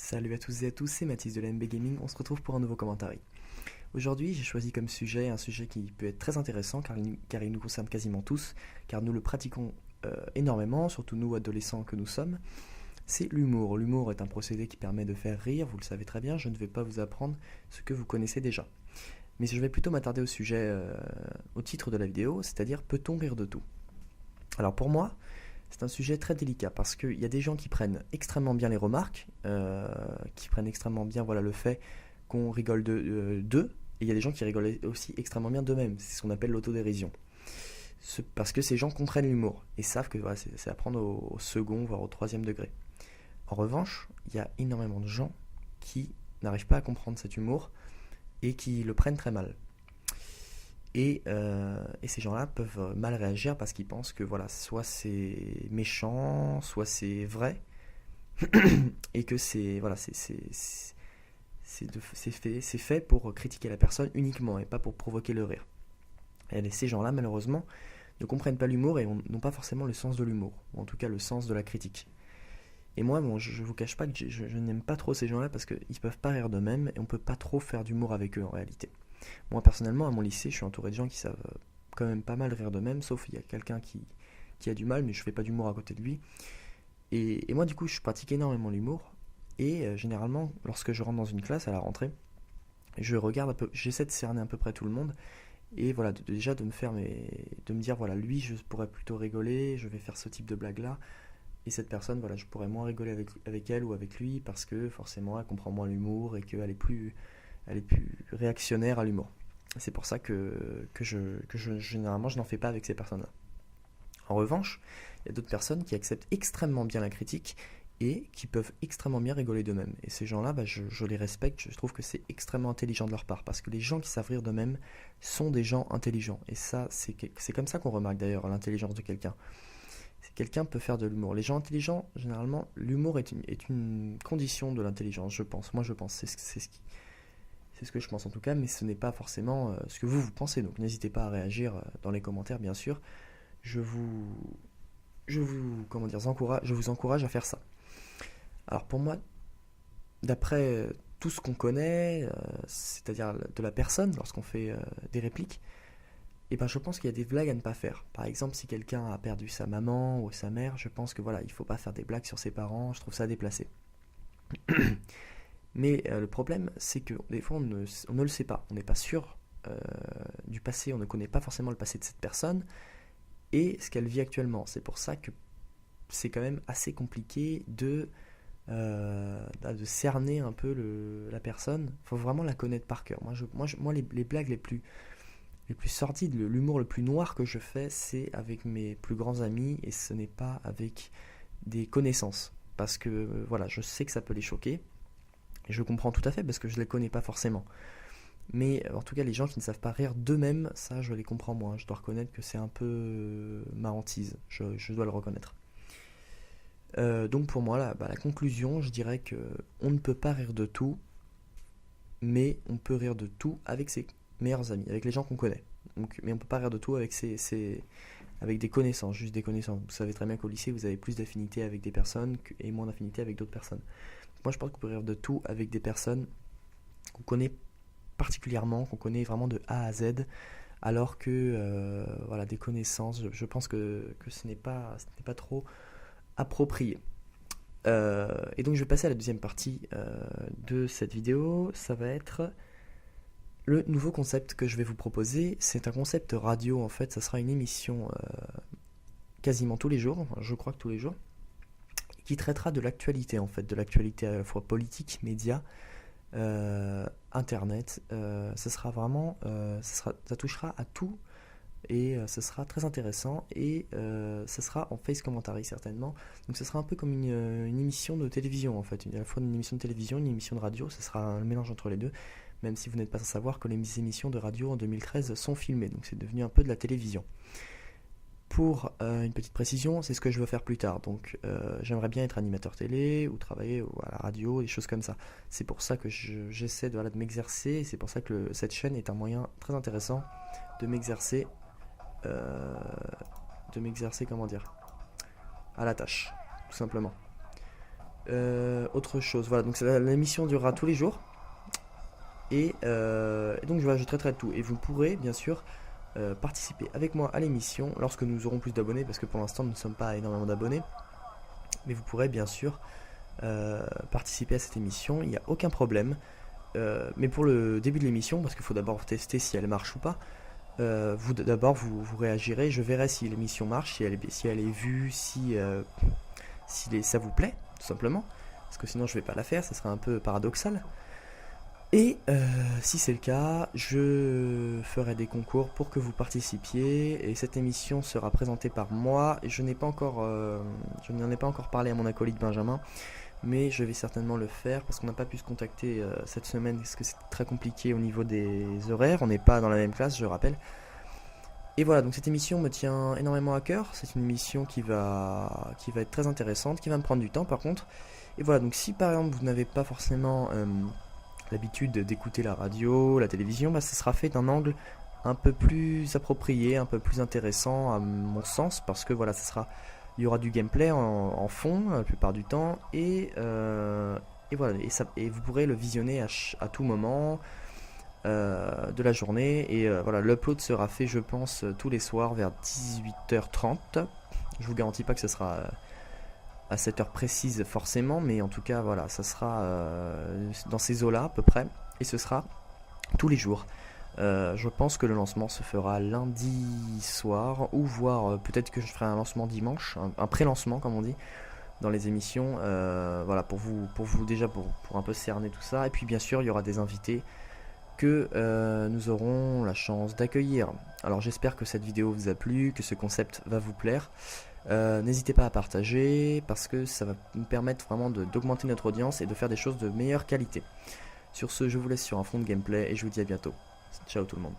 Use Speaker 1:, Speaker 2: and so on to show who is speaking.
Speaker 1: Salut à tous et à tous, c'est Mathis de la MB Gaming, on se retrouve pour un nouveau commentaire. Aujourd'hui, j'ai choisi comme sujet un sujet qui peut être très intéressant car il nous concerne quasiment tous, car nous le pratiquons énormément, surtout nous adolescents que nous sommes. C'est l'humour. L'humour est un procédé qui permet de faire rire, vous le savez très bien, je ne vais pas vous apprendre ce que vous connaissez déjà. Mais je vais plutôt m'attarder au sujet, au titre de la vidéo, c'est-à-dire peut-on rire de tout? Alors pour moi, c'est un sujet très délicat parce qu'il y a des gens qui prennent extrêmement bien les remarques, qui prennent extrêmement bien le fait qu'on rigole d'eux, et il y a des gens qui rigolent aussi extrêmement bien d'eux-mêmes. C'est ce qu'on appelle l'autodérision. Parce que ces gens comprennent l'humour et savent que c'est à prendre au second, voire au troisième degré. En revanche, il y a énormément de gens qui n'arrivent pas à comprendre cet humour et qui le prennent très mal. Et ces gens-là peuvent mal réagir parce qu'ils pensent que soit c'est méchant, soit c'est vrai, et que c'est fait pour critiquer la personne uniquement et pas pour provoquer le rire. Et ces gens-là, malheureusement, ne comprennent pas l'humour et n'ont pas forcément le sens de l'humour, ou en tout cas le sens de la critique. Et moi, je ne vous cache pas que je n'aime pas trop ces gens-là parce qu'ils ne peuvent pas rire d'eux-mêmes et on ne peut pas trop faire d'humour avec eux en réalité. Moi personnellement, à mon lycée, je suis entouré de gens qui savent quand même pas mal rire d'eux-mêmes, sauf il y a quelqu'un qui a du mal, mais je fais pas d'humour à côté de lui. Et moi, du coup, je pratique énormément l'humour. Et généralement, lorsque je rentre dans une classe à la rentrée, je regarde un peu, j'essaie de cerner à peu près tout le monde. Et voilà, déjà de me dire, voilà, lui, je pourrais plutôt rigoler, je vais faire ce type de blague-là. Et cette personne, voilà, je pourrais moins rigoler avec elle ou avec lui parce que forcément, elle comprend moins l'humour et qu'elle est plus réactionnaire à l'humour. C'est pour ça que généralement, je n'en fais pas avec ces personnes-là. En revanche, il y a d'autres personnes qui acceptent extrêmement bien la critique et qui peuvent extrêmement bien rigoler d'eux-mêmes. Et ces gens-là, je les respecte, je trouve que c'est extrêmement intelligent de leur part, parce que les gens qui savent rire d'eux-mêmes sont des gens intelligents. Et ça, c'est comme ça qu'on remarque d'ailleurs l'intelligence de quelqu'un. Quelqu'un peut faire de l'humour. Les gens intelligents, généralement, l'humour est une condition de l'intelligence, je pense. Moi, je pense, c'est ce que je pense en tout cas, mais ce n'est pas forcément ce que vous pensez. Donc n'hésitez pas à réagir dans les commentaires, bien sûr. Je vous encourage à faire ça. Alors pour moi, d'après tout ce qu'on connaît, c'est-à-dire de la personne, lorsqu'on fait des répliques, je pense qu'il y a des blagues à ne pas faire. Par exemple, si quelqu'un a perdu sa maman ou sa mère, je pense que il faut pas faire des blagues sur ses parents, je trouve ça déplacé. Mais le problème, c'est que des fois, on ne le sait pas. On n'est pas sûr du passé, on ne connaît pas forcément le passé de cette personne et ce qu'elle vit actuellement. C'est pour ça que c'est quand même assez compliqué de cerner un peu la personne. Il faut vraiment la connaître par cœur. Moi les blagues les plus sordides, l'humour le plus noir que je fais, c'est avec mes plus grands amis et ce n'est pas avec des connaissances. Parce que je sais que ça peut les choquer. Et je comprends tout à fait parce que je ne les connais pas forcément. Mais en tout cas, les gens qui ne savent pas rire d'eux-mêmes, ça je les comprends moins. Je dois reconnaître que c'est un peu ma hantise. Je dois le reconnaître. Donc pour moi, la conclusion, je dirais que on ne peut pas rire de tout, mais on peut rire de tout avec ses meilleurs amis, avec les gens qu'on connaît. Mais on ne peut pas rire de tout avec avec des connaissances, juste des connaissances. Vous savez très bien qu'au lycée, vous avez plus d'affinité avec des personnes et moins d'affinité avec d'autres personnes. Moi, je pense qu'on peut rire de tout avec des personnes qu'on connaît particulièrement, qu'on connaît vraiment de A à Z, alors que des connaissances, je pense que ce n'est pas trop approprié. Et donc je vais passer à la deuxième partie de cette vidéo. Ça va être le nouveau concept que je vais vous proposer. C'est un concept radio en fait. Ça sera une émission quasiment tous les jours, enfin, je crois que tous les jours, qui traitera de l'actualité en fait, de l'actualité à la fois politique, médias, internet. Ça sera vraiment, ça touchera à tout. Et ce sera très intéressant et ce sera en face commentary certainement. Donc ce sera un peu comme une émission de télévision en fait, à la fois une émission de télévision, une émission de radio, ce sera un mélange entre les deux, même si vous n'êtes pas sans savoir que les émissions de radio en 2013 sont filmées, donc c'est devenu un peu de la télévision. Pour une petite précision, c'est ce que je veux faire plus tard, donc j'aimerais bien être animateur télé ou travailler à la radio, des choses comme ça. C'est pour ça que j'essaie de m'exercer, et c'est pour ça que cette chaîne est un moyen très intéressant de m'exercer comment dire, à la tâche, tout simplement. autre chose, voilà, donc l'émission durera tous les jours. Et donc voilà, je traiterai de tout. Et vous pourrez bien sûr participer avec moi à l'émission lorsque nous aurons plus d'abonnés, parce que pour l'instant nous ne sommes pas énormément d'abonnés. Mais vous pourrez bien sûr participer à cette émission, il n'y a aucun problème. Mais pour le début de l'émission, parce qu'il faut d'abord tester si elle marche ou pas, vous réagirez, je verrai si l'émission marche, si elle est vue, si ça vous plaît, tout simplement. Parce que sinon je vais pas la faire, ça serait un peu paradoxal. Et si c'est le cas, je ferai des concours pour que vous participiez. Et cette émission sera présentée par moi. Je n'en ai pas encore parlé à mon acolyte Benjamin, mais je vais certainement le faire parce qu'on n'a pas pu se contacter cette semaine parce que c'est très compliqué au niveau des horaires. On n'est pas dans la même classe, je rappelle. Et voilà, donc cette émission me tient énormément à cœur. C'est une émission qui va être très intéressante, qui va me prendre du temps par contre. Et voilà, donc si par exemple vous n'avez pas forcément l'habitude d'écouter la radio, la télévision, bah, ça sera fait d'un angle un peu plus approprié, un peu plus intéressant à mon sens, parce que voilà, il y aura du gameplay en fond la plupart du temps, et voilà, et vous pourrez le visionner à tout moment de la journée, et voilà, l'upload sera fait, je pense, tous les soirs vers 18h30. Je vous garantis pas que ce sera à cette heure précise forcément, mais en tout cas voilà, ça sera dans ces eaux-là à peu près, et ce sera tous les jours. Je pense que le lancement se fera lundi soir, ou voire peut-être que je ferai un lancement dimanche, un pré-lancement comme on dit, dans les émissions, voilà, pour vous déjà pour un peu cerner tout ça, et puis bien sûr il y aura des invités que nous aurons la chance d'accueillir. Alors j'espère que cette vidéo vous a plu, que ce concept va vous plaire. N'hésitez pas à partager parce que ça va nous permettre vraiment d'augmenter notre audience et de faire des choses de meilleure qualité. Sur ce, je vous laisse sur un fond de gameplay et je vous dis à bientôt. Ciao tout le monde.